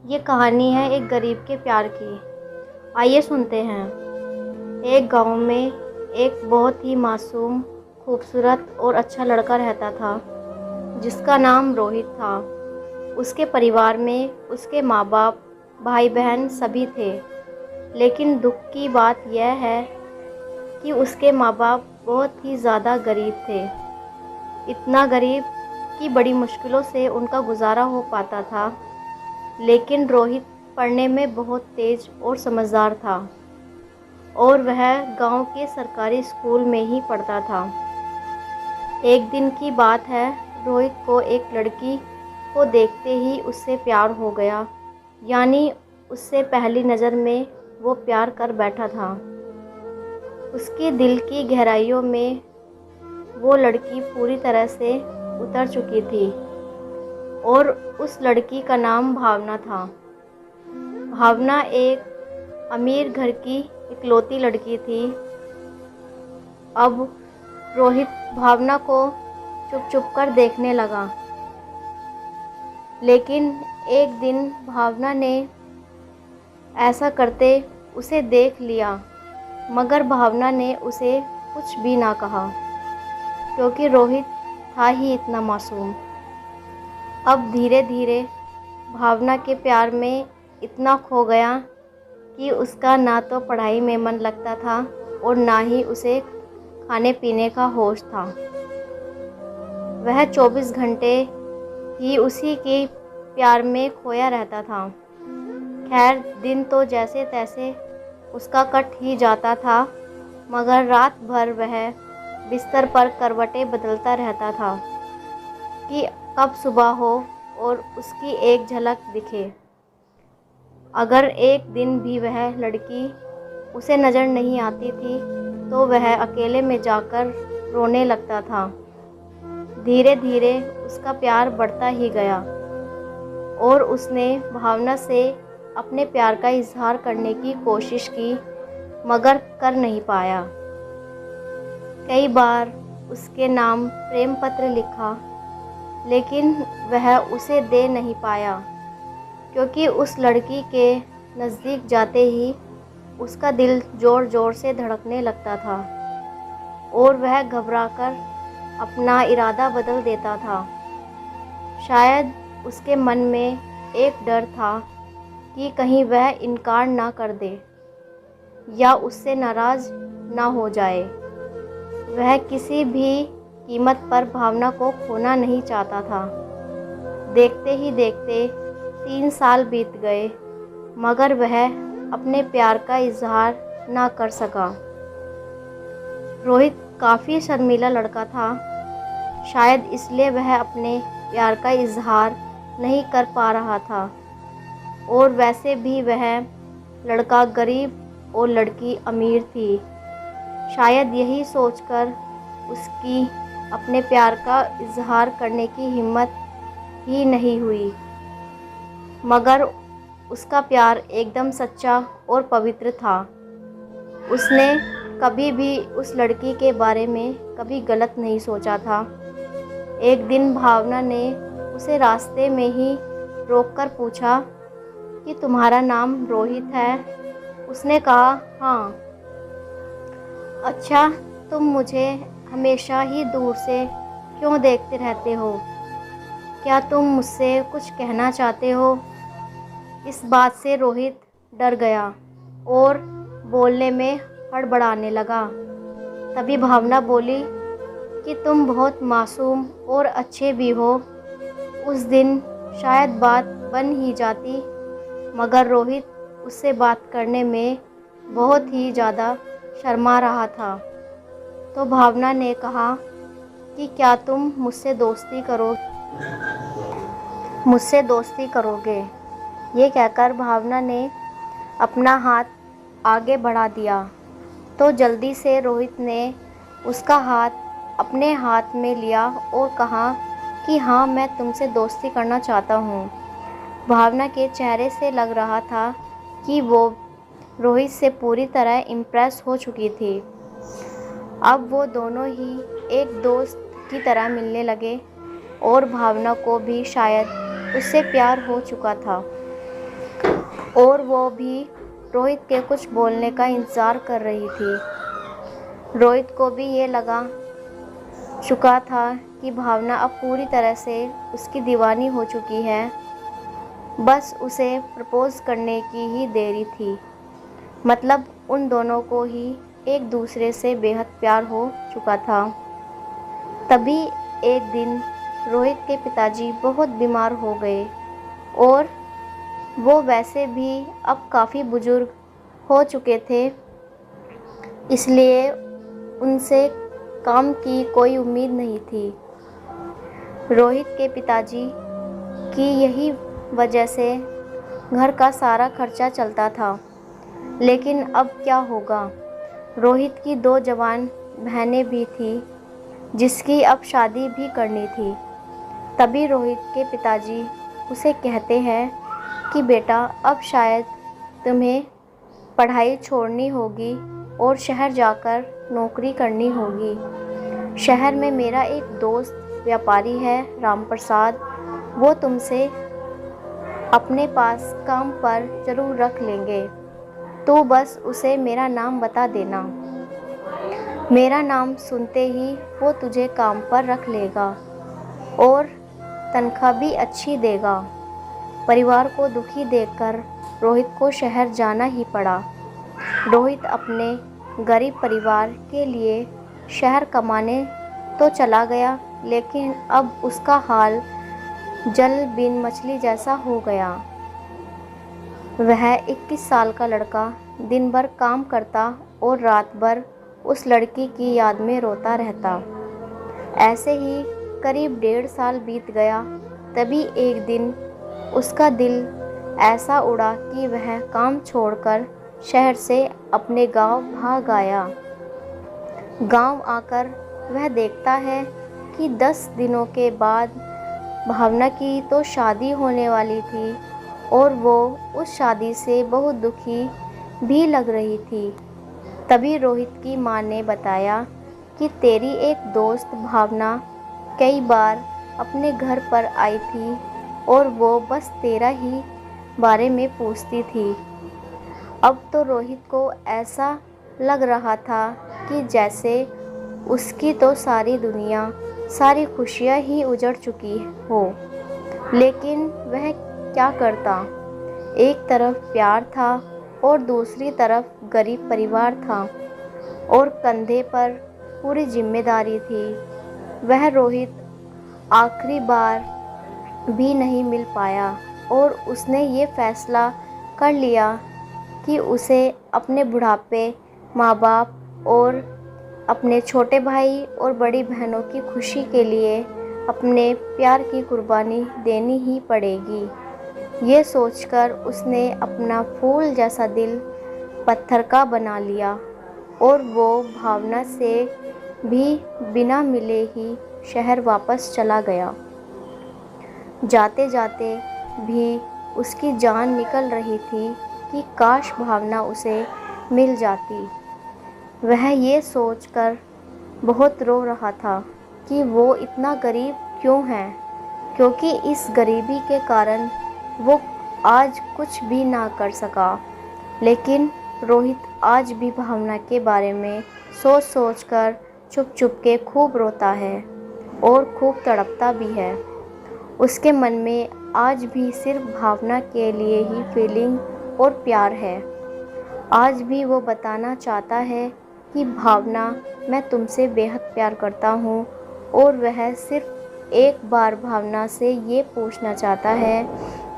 ये कहानी है एक गरीब के प्यार की। आइए सुनते हैं। एक गांव में एक बहुत ही मासूम, खूबसूरत और अच्छा लड़का रहता था, जिसका नाम रोहित था। उसके परिवार में उसके माँ बाप, भाई बहन सभी थे। लेकिन दुख की बात यह है कि उसके माँ बाप बहुत ही ज़्यादा गरीब थे। इतना गरीब कि बड़ी मुश्किलों से उनका गुजारा हो पाता था। लेकिन रोहित पढ़ने में बहुत तेज और समझदार था, और वह गांव के सरकारी स्कूल में ही पढ़ता था। एक दिन की बात है, रोहित को एक लड़की को देखते ही उससे प्यार हो गया। यानी उससे पहली नज़र में वो प्यार कर बैठा था। उसके दिल की गहराइयों में वो लड़की पूरी तरह से उतर चुकी थी, और उस लड़की का नाम भावना था। भावना एक अमीर घर की इकलौती लड़की थी। अब रोहित भावना को चुप चुप कर देखने लगा। लेकिन एक दिन भावना ने ऐसा करते उसे देख लिया, मगर भावना ने उसे कुछ भी ना कहा, क्योंकि रोहित था ही इतना मासूम। अब धीरे धीरे भावना के प्यार में इतना खो गया कि उसका ना तो पढ़ाई में मन लगता था और ना ही उसे खाने पीने का होश था। वह 24 घंटे ही उसी के प्यार में खोया रहता था। खैर, दिन तो जैसे तैसे उसका कट ही जाता था, मगर रात भर वह बिस्तर पर करवटें बदलता रहता था कि कब सुबह हो और उसकी एक झलक दिखे। अगर एक दिन भी वह लड़की उसे नज़र नहीं आती थी, तो वह अकेले में जाकर रोने लगता था। धीरे धीरे उसका प्यार बढ़ता ही गया, और उसने भावना से अपने प्यार का इजहार करने की कोशिश की, मगर कर नहीं पाया। कई बार उसके नाम प्रेम पत्र लिखा, लेकिन वह उसे दे नहीं पाया, क्योंकि उस लड़की के नज़दीक जाते ही उसका दिल ज़ोर ज़ोर से धड़कने लगता था, और वह घबराकर अपना इरादा बदल देता था। शायद उसके मन में एक डर था कि कहीं वह इनकार ना कर दे या उससे नाराज़ ना हो जाए। वह किसी भी कीमत पर भावना को खोना नहीं चाहता था। देखते ही देखते 3 साल बीत गए, मगर वह अपने प्यार का इजहार ना कर सका। रोहित काफ़ी शर्मीला लड़का था। शायद इसलिए वह अपने प्यार का इजहार नहीं कर पा रहा था। और वैसे भी वह लड़का गरीब और लड़की अमीर थी। शायद यही सोचकर उसकी अपने प्यार का इजहार करने की हिम्मत ही नहीं हुई। मगर उसका प्यार एकदम सच्चा और पवित्र था। उसने कभी भी उस लड़की के बारे में कभी गलत नहीं सोचा था। एक दिन भावना ने उसे रास्ते में ही रोककर पूछा कि तुम्हारा नाम रोहित है? उसने कहा, हाँ। अच्छा, तुम मुझे हमेशा ही दूर से क्यों देखते रहते हो? क्या तुम मुझसे कुछ कहना चाहते हो? इस बात से रोहित डर गया और बोलने में हड़बड़ाने लगा। तभी भावना बोली कि तुम बहुत मासूम और अच्छे भी हो। उस दिन शायद बात बन ही जाती, मगर रोहित उससे बात करने में बहुत ही ज़्यादा शर्मा रहा था। तो भावना ने कहा कि क्या तुम मुझसे दोस्ती करोगे? ये कहकर भावना ने अपना हाथ आगे बढ़ा दिया, तो जल्दी से रोहित ने उसका हाथ अपने हाथ में लिया और कहा कि हाँ, मैं तुमसे दोस्ती करना चाहता हूँ। भावना के चेहरे से लग रहा था कि वो रोहित से पूरी तरह इम्प्रेस हो चुकी थी। अब वो दोनों ही एक दोस्त की तरह मिलने लगे, और भावना को भी शायद उससे प्यार हो चुका था। और वो भी रोहित के कुछ बोलने का इंतज़ार कर रही थी। रोहित को भी ये लगा चुका था कि भावना अब पूरी तरह से उसकी दीवानी हो चुकी है। बस उसे प्रपोज़ करने की ही देरी थी। मतलब उन दोनों को ही एक दूसरे से बेहद प्यार हो चुका था। तभी एक दिन रोहित के पिताजी बहुत बीमार हो गए और वो वैसे भी अब काफ़ी बुजुर्ग हो चुके थे, इसलिए उनसे काम की कोई उम्मीद नहीं थी। रोहित के पिताजी की यही वजह से घर का सारा खर्चा चलता था। लेकिन अब क्या होगा? रोहित की 2 जवान बहनें भी थी जिसकी अब शादी भी करनी थी। तभी रोहित के पिताजी उसे कहते हैं कि बेटा, अब शायद तुम्हें पढ़ाई छोड़नी होगी और शहर जाकर नौकरी करनी होगी। शहर में मेरा एक दोस्त व्यापारी है, राम प्रसाद, वो तुमसे अपने पास काम पर ज़रूर रख लेंगे। तो बस उसे मेरा नाम बता देना। मेरा नाम सुनते ही वो तुझे काम पर रख लेगा और तनख्वाह भी अच्छी देगा। परिवार को दुखी देखकर रोहित को शहर जाना ही पड़ा। रोहित अपने गरीब परिवार के लिए शहर कमाने तो चला गया, लेकिन अब उसका हाल जल बिन मछली जैसा हो गया। वह 21 साल का लड़का दिन भर काम करता और रात भर उस लड़की की याद में रोता रहता। ऐसे ही करीब 1.5 साल बीत गया। तभी एक दिन उसका दिल ऐसा उड़ा कि वह काम छोड़कर शहर से अपने गांव भाग आया। गांव आकर वह देखता है कि 10 दिनों के बाद भावना की तो शादी होने वाली थी और वो उस शादी से बहुत दुखी भी लग रही थी। तभी रोहित की माँ ने बताया कि तेरी एक दोस्त भावना कई बार अपने घर पर आई थी और वो बस तेरा ही बारे में पूछती थी। अब तो रोहित को ऐसा लग रहा था कि जैसे उसकी तो सारी दुनिया, सारी खुशियाँ ही उजड़ चुकी हो। लेकिन वह क्या करता? एक तरफ प्यार था और दूसरी तरफ गरीब परिवार था और कंधे पर पूरी जिम्मेदारी थी। वह रोहित आखिरी बार भी नहीं मिल पाया और उसने ये फैसला कर लिया कि उसे अपने बुढ़ापे, माँ बाप और अपने छोटे भाई और बड़ी बहनों की खुशी के लिए अपने प्यार की कुर्बानी देनी ही पड़ेगी। ये सोचकर उसने अपना फूल जैसा दिल पत्थर का बना लिया और वो भावना से भी बिना मिले ही शहर वापस चला गया। जाते जाते भी उसकी जान निकल रही थी कि काश भावना उसे मिल जाती। वह ये सोचकर बहुत रो रहा था कि वो इतना गरीब क्यों है, क्योंकि इस गरीबी के कारण वो आज कुछ भी ना कर सका। लेकिन रोहित आज भी भावना के बारे में सोच सोच कर चुप चुप के खूब रोता है और खूब तड़पता भी है। उसके मन में आज भी सिर्फ भावना के लिए ही फीलिंग और प्यार है। आज भी वो बताना चाहता है कि भावना, मैं तुमसे बेहद प्यार करता हूँ। और वह सिर्फ एक बार भावना से ये पूछना चाहता है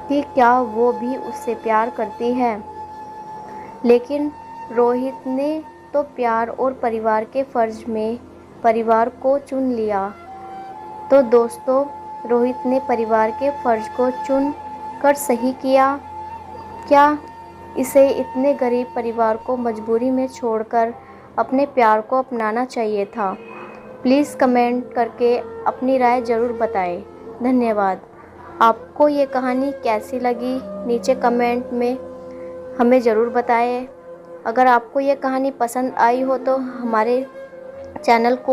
कि क्या वो भी उससे प्यार करती है। लेकिन रोहित ने तो प्यार और परिवार के फ़र्ज में परिवार को चुन लिया। तो दोस्तों, रोहित ने परिवार के फ़र्ज को चुन कर सही किया क्या? इसे इतने गरीब परिवार को मजबूरी में छोड़कर अपने प्यार को अपनाना चाहिए था। प्लीज़ कमेंट करके अपनी राय ज़रूर बताएं। धन्यवाद। आपको ये कहानी कैसी लगी नीचे कमेंट में हमें ज़रूर बताएं। अगर आपको ये कहानी पसंद आई हो तो हमारे चैनल को